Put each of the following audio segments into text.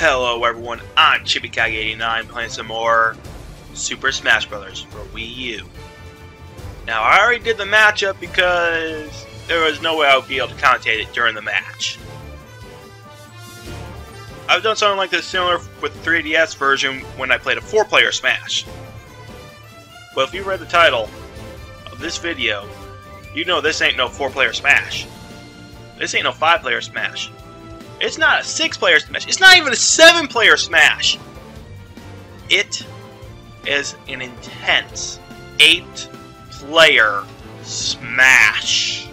Hello everyone, I'm ChibiKage89 playing some more Super Smash Bros. For Wii U. Now I already did the matchup because there was no way I would be able to commentate it during the match. I've done something like this similar with the 3DS version when I played a 4-player Smash. But if you read the title of this video, you know this ain't no 4-player Smash. This ain't no 5-player Smash. It's not a 6-player Smash. It's not even a 7-player Smash. It is an intense 8-player Smash.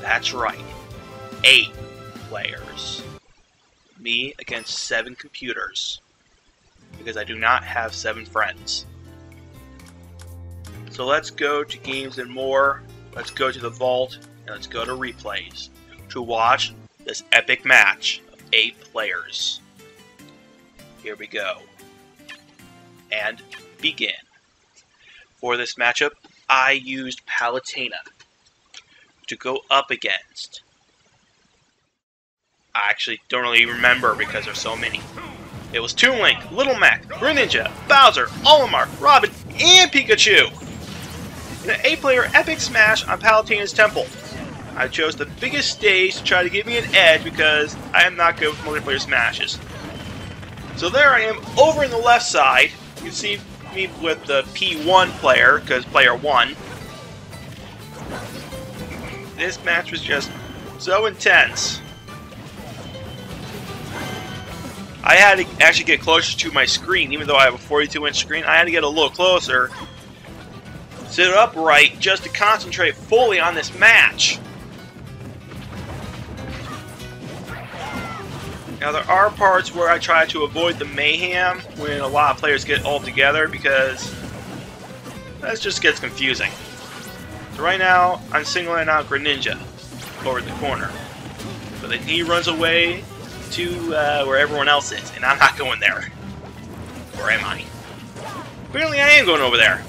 That's right. 8 players. Me against 7 computers. Because I do not have 7 friends. So let's go to Games and More. Let's go to the Vault. And let's go to Replays. To watch this epic match of 8 players. Here we go. And begin. For this matchup, I used Palutena to go up against. I actually don't really remember because there's so many. It was Toon Link, Little Mac, Greninja, Bowser, Olimar, Robin, and Pikachu! In an 8-player epic smash on Palutena's Temple. I chose the biggest stage to try to give me an edge because I am not good with multiplayer smashes. So there I am over in the left side. You can see me with the P1 player, because player 1. This match was just so intense. I had to actually get closer to my screen, even though I have a 42-inch screen. I had to get a little closer, sit upright, just to concentrate fully on this match. Now there are parts where I try to avoid the mayhem when a lot of players get all together because that just gets confusing. So right now I'm singling out Greninja over the corner, but then he runs away to where everyone else is, and I'm not going there. Or am I? Apparently I am going over there,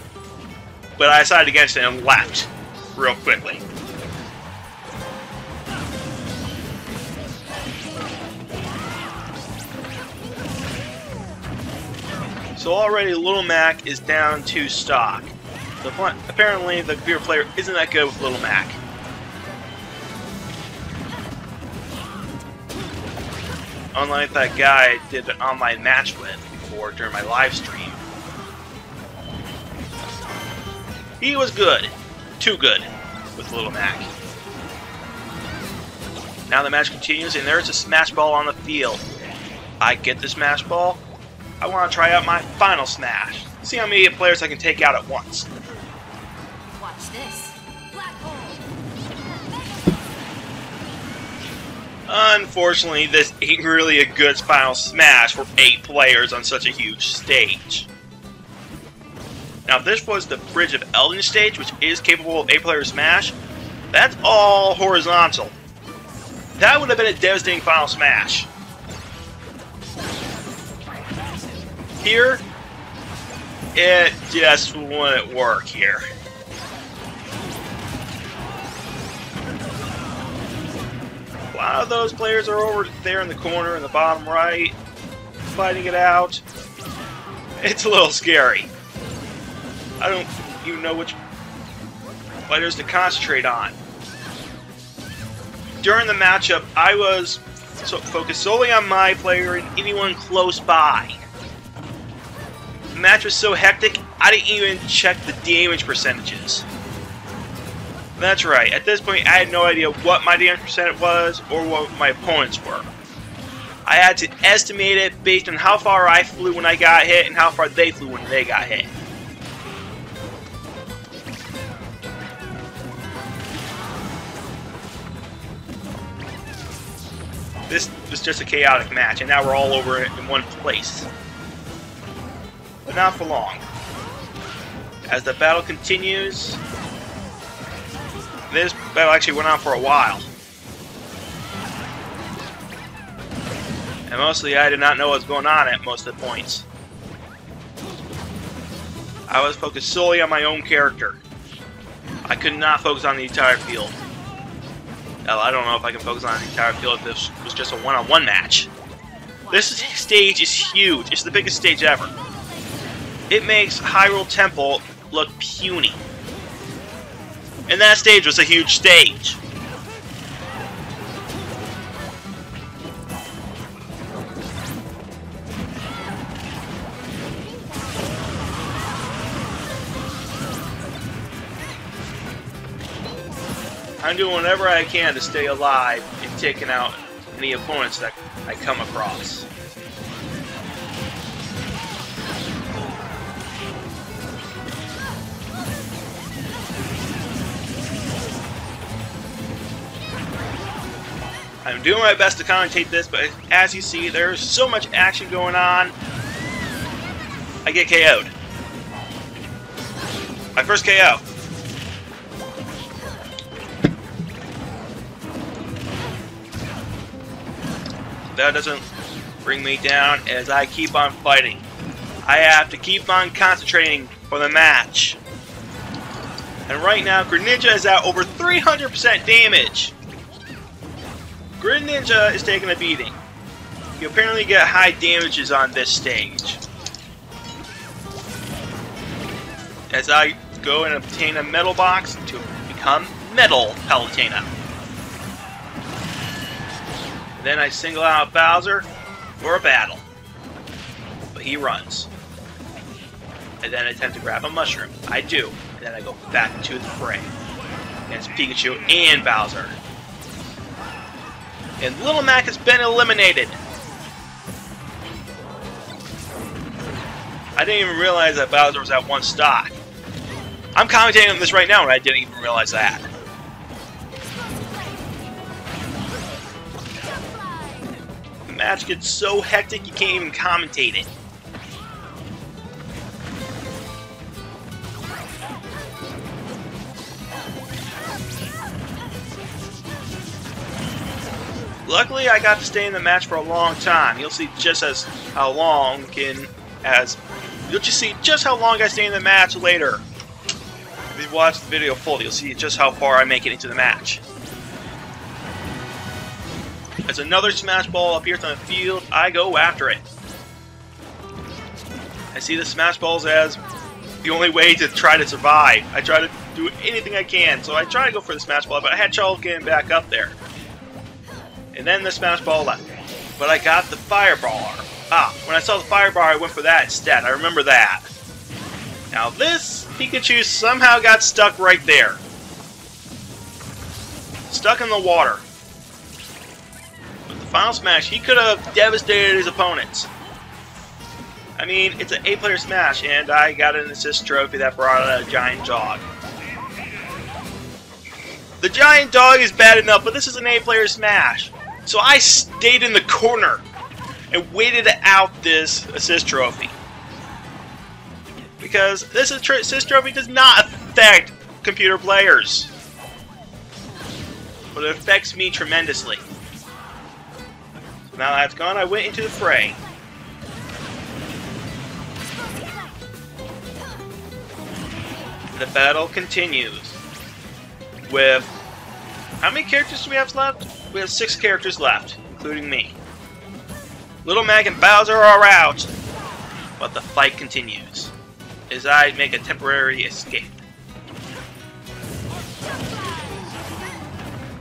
but I decided against it and left real quickly. So already Little Mac is down to stock. So apparently the computer player isn't that good with Little Mac. Unlike that guy I did an online match with before during my live stream. He was good. Too good with Little Mac. Now the match continues and there's a Smash Ball on the field. I get the Smash Ball. I want to try out my final smash. See how many players I can take out at once. Watch this. Black hole. Unfortunately, this ain't really a good final smash for 8 players on such a huge stage. Now, if this was the Bridge of Elden stage, which is capable of 8-player smash, that's all horizontal. That would have been a devastating final smash. Here, it just wouldn't work here. A lot of those players are over there in the corner in the bottom right, fighting it out. It's a little scary. I don't even know which fighters to concentrate on. During the matchup, I was focused solely on my player and anyone close by. The match was so hectic, I didn't even check the damage percentages. That's right, at this point I had no idea what my damage percentage was or what my opponents were. I had to estimate it based on how far I flew when I got hit and how far they flew when they got hit. This was just a chaotic match, and now we're all over it in one place. But not for long. As the battle continues, this battle actually went on for a while. And mostly I did not know what was going on at most of the points. I was focused solely on my own character. I could not focus on the entire field. Hell, I don't know if I can focus on the entire field if this was just a one-on-one match. This stage is huge. It's the biggest stage ever. It makes Hyrule Temple look puny. And that stage was a huge stage. I'm doing whatever I can to stay alive and taking out any opponents that I come across. I'm doing my best to commentate this, but as you see, there's so much action going on, I get KO'd. My first KO. That doesn't bring me down as I keep on fighting. I have to keep on concentrating for the match. And right now, Greninja is at over 300% damage. Greninja is taking a beating. You apparently get high damages on this stage. As I go and obtain a metal box to become Metal Palutena. Then I single out Bowser for a battle. But he runs. And then I attempt to grab a mushroom. I do. And then I go back into the fray against Pikachu and Bowser. And Little Mac has been eliminated. I didn't even realize that Bowser was at one stock. I'm commentating on this right now and I didn't even realize that. The match gets so hectic you can't even commentate it. Luckily, I got to stay in the match for a long time. You'll see just how long I stay in the match later. If you watch the video full, you'll see just how far I make it into the match. As another Smash Ball appears on the field, I go after it. I see the Smash Balls as the only way to try to survive. I try to do anything I can, so I try to go for the Smash Ball, but I had trouble getting back up there. And then the Smash Ball left. But I got the Fireballer. When I saw the Firebar, I went for that instead. I remember that. Now this Pikachu somehow got stuck right there. Stuck in the water. With the final smash, he could have devastated his opponents. I mean, it's an 8-player smash, and I got an assist trophy that brought out a giant dog. The giant dog is bad enough, but this is an 8-player smash. So I stayed in the corner and waited out this assist trophy. Because this assist trophy does not affect computer players. But it affects me tremendously. So now that's gone, I went into the fray. The battle continues. With... how many characters do we have left? We have 6 characters left, including me. Little Mac and Bowser are out, but the fight continues as I make a temporary escape.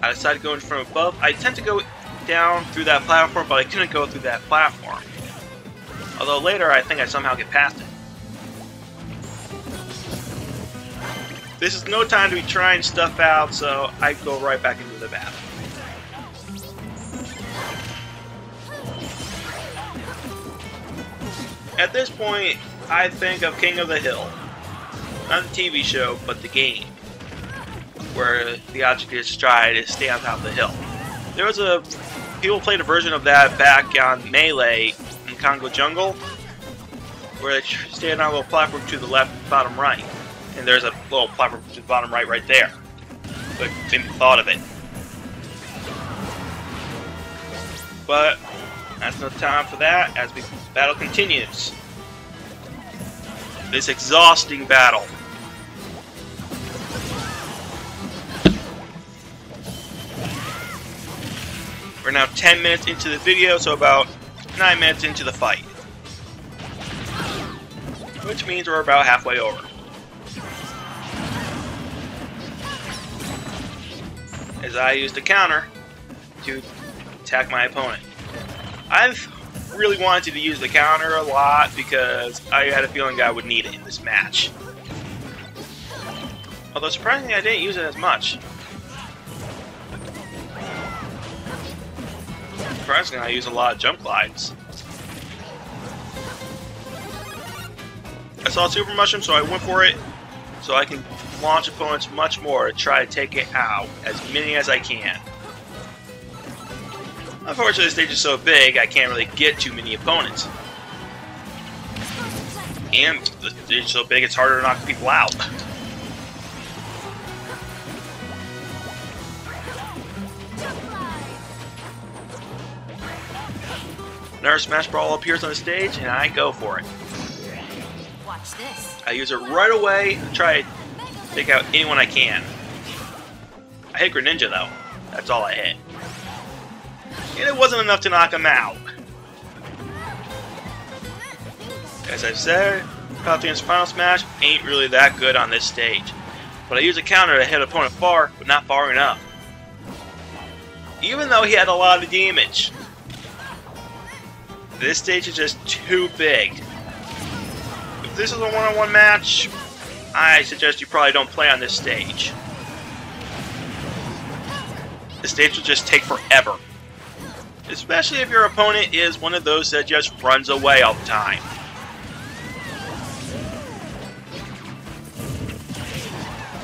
I decided to go in from above. I tend to go down through that platform, but I couldn't go through that platform. Although later I think I somehow get past it. This is no time to be trying stuff out, so I go right back into the battle. At this point, I think of King of the Hill. Not the TV show, but the game. Where the object is to try to stay on top of the hill. There was people played a version of that back on Melee in Congo Jungle. Where they stand on a little platform to the left, bottom right. And there's a little platform to the bottom right there. But didn't thought of it. But that's no time for that as the battle continues. This exhausting battle. We're now 10 minutes into the video, so about 9 minutes into the fight. Which means we're about halfway over. As I use the counter to attack my opponent. I've really wanted to use the counter a lot because I had a feeling that I would need it in this match. Although surprisingly I didn't use it as much. Surprisingly I use a lot of jump glides. I saw Super Mushroom, so I went for it so I can launch opponents much more to try to take it out, as many as I can. Unfortunately, the stage is so big, I can't really get too many opponents. And the stage is so big, it's harder to knock people out. Another Smash Ball appears on the stage, and I go for it. Watch this. I use it right away to try to take out anyone I can. I hit Greninja though. That's all I hit. And it wasn't enough to knock him out. As I've said, Palutena's Final Smash ain't really that good on this stage. But I use a counter to hit an opponent far, but not far enough. Even though he had a lot of damage. This stage is just too big. If this is a one-on-one match, I suggest you probably don't play on this stage. The stage will just take forever. Especially if your opponent is one of those that just runs away all the time.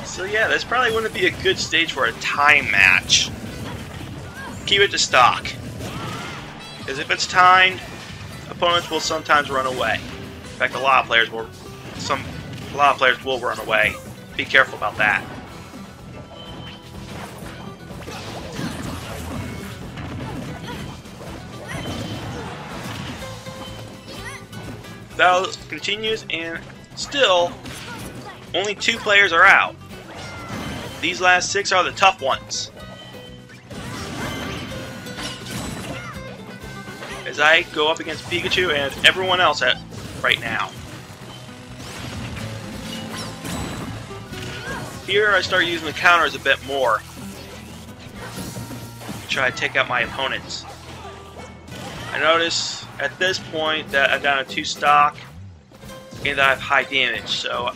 So yeah, this probably wouldn't be a good stage for a time match. Keep it to stock. Because if it's timed, opponents will sometimes run away. In fact, a lot of players will run away. Be careful about that. Battle continues, and still, only 2 players are out. These last 6 are the tough ones. As I go up against Pikachu and everyone else right now. Here I start using the counters a bit more to try to take out my opponents. I notice at this point that I'm down to 2 stock and that I have high damage, so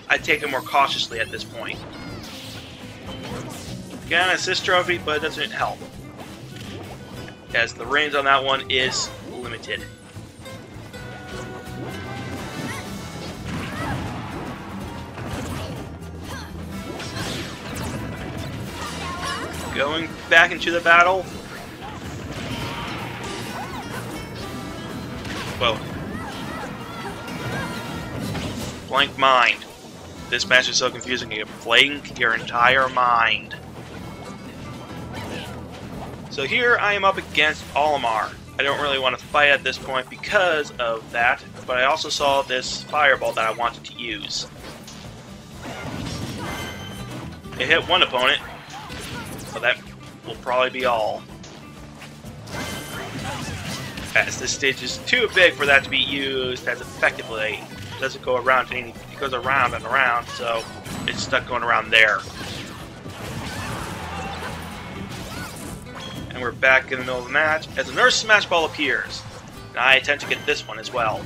I take it more cautiously at this point. Got an assist trophy, but it doesn't help, as the range on that one is limited. Going back into the battle. Whoa. Blank mind. This match is so confusing, you can blank your entire mind. So here I am up against Olimar. I don't really want to fight at this point because of that, but I also saw this fireball that I wanted to use. It hit one opponent, so that will probably be all. As this stage is too big for that to be used as effectively. It doesn't go around to any, it goes around and around, so it's stuck going around there. And we're back in the middle of the match as another Smash Ball appears. And I attempt to get this one as well.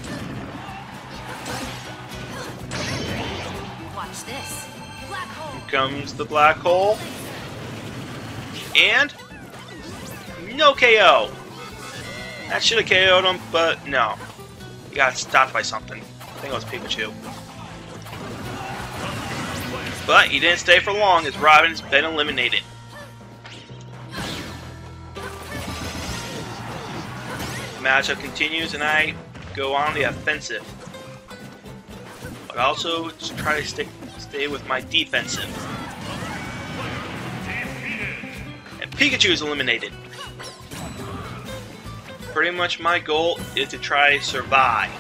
Watch this. Black hole. Here comes the black hole. And no KO. That should have KO'd him, but no. He got stopped by something. I think it was Pikachu. But he didn't stay for long as Robin's been eliminated. The matchup continues and I go on the offensive. But also try to stay with my defensive. And Pikachu is eliminated. Pretty much my goal is to try to survive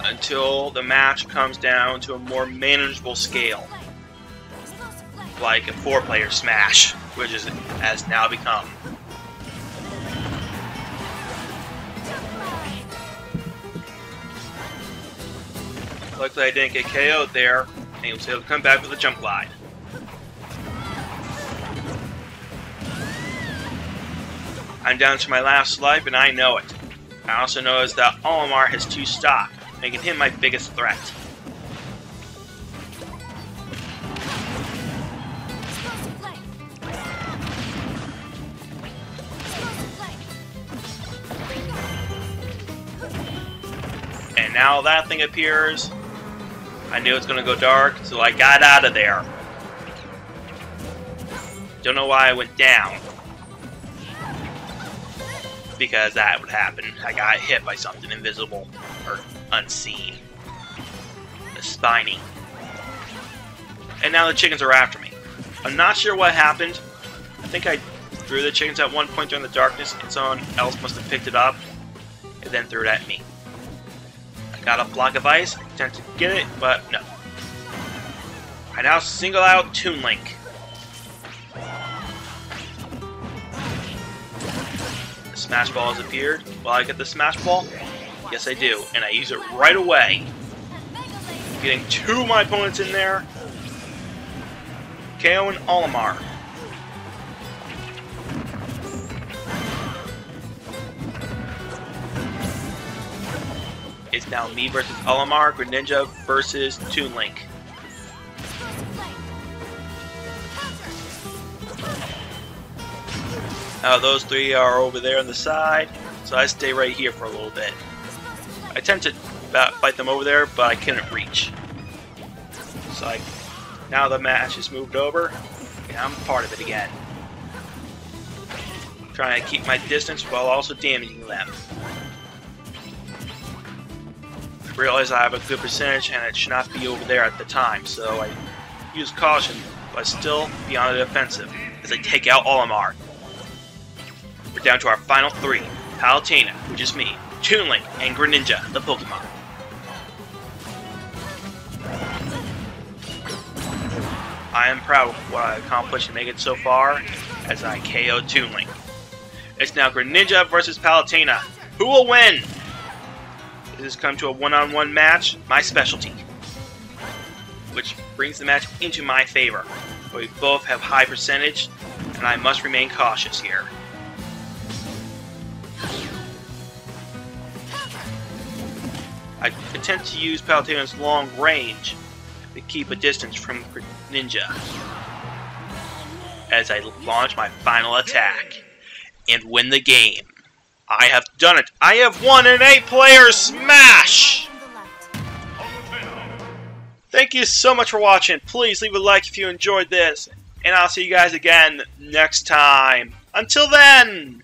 until the match comes down to a more manageable scale. Like a 4-player Smash, which has now become. Luckily I didn't get KO'd there, and he was able to come back with a jump glide. I'm down to my last life, and I know it. I also noticed that Olimar has 2 stock, making him my biggest threat. And now that thing appears. I knew it was going to go dark, so I got out of there. Don't know why I went down. Because that would happen. I got hit by something invisible or unseen. The spiny. And now the chickens are after me. I'm not sure what happened. I think I threw the chickens at one point during the darkness, and someone else must have picked it up and then threw it at me. I got a block of ice. I attempted to get it, but no. I now single out Toon Link. Smash Ball has appeared. Will I get the Smash Ball? Yes, I do, and I use it right away. Getting 2 of my opponents in there. KO and Olimar. It's now me versus Olimar, Greninja versus Toon Link. Those 3 are over there on the side, so I stay right here for a little bit. I tend to fight them over there, but I couldn't reach. So now the match is moved over, and I'm part of it again. Trying to keep my distance while also damaging them. I realize I have a good percentage, and it should not be over there at the time, so I use caution, but still be on the defensive as I take out Olimar. We're down to our final 3. Palutena, which is me, Toon Link, and Greninja, the Pokemon. I am proud of what I've accomplished and made it so far, as I KO'd Toon Link. It's now Greninja versus Palutena. Who will win? This has come to a one-on-one match, my specialty. Which brings the match into my favor. But we both have high percentage, and I must remain cautious here. I attempt to use Palutena's long range to keep a distance from Greninja as I launch my final attack and win the game. I have done it! I have won an 8-player smash! Thank you so much for watching. Please leave a like if you enjoyed this, and I'll see you guys again next time. Until then!